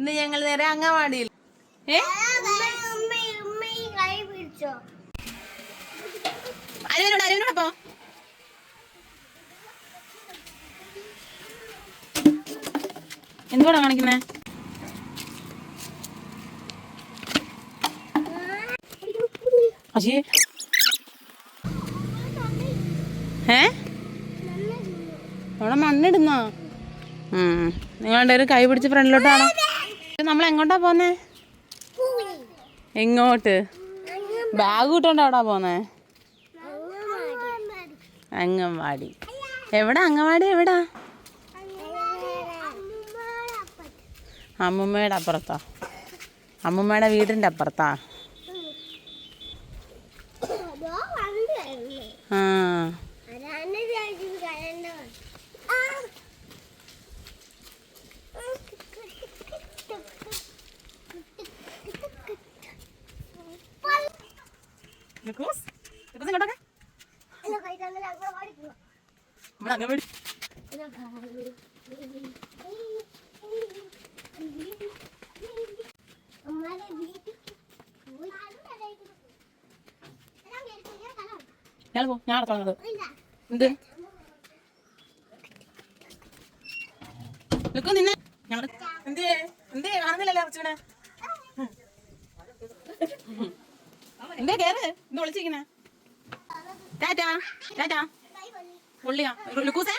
ഇന്ന് ഞങ്ങൾ നേരെ അങ്ങവാടിയിൽ. അരുവിനോടപ്പോ എന്തുകൊണ്ടാ കാണിക്കുന്നേ? അവിടെ മണ്ണിടുന്നോ? നിങ്ങളുടെ ഒരു കൈ പിടിച്ച് ഫ്രണ്ടിലോട്ടാണോ? നമ്മൾ എങ്ങോട്ടാ പോന്നേ? എങ്ങോട്ട്? ബാഗ് ഇട്ടോണ്ട് എവിടാ പോന്നേ? അങ്ങവാടി. എവിടാ അങ്ങവാടി? എവിടാ? അമ്മുമ്മയുടെ അപ്പുറത്താ? അമ്മുമ്മയുടെ വീടിൻ്റെ അപ്പുറത്താ? ആ ഞാൻ നടക്കുന്നത് എന്ത് നിന്നെ ഞങ്ങൾ എന്തേ കാണുന്നില്ലല്ലേ കുറച്ചുകൂടെ എന്തേ കേറ് എന്ത് വിളിച്ചിരിക്കുന്നെ? ടാറ്റാ ടാറ്റാ പൊള്ളിയാ ലുക്കൂസേ.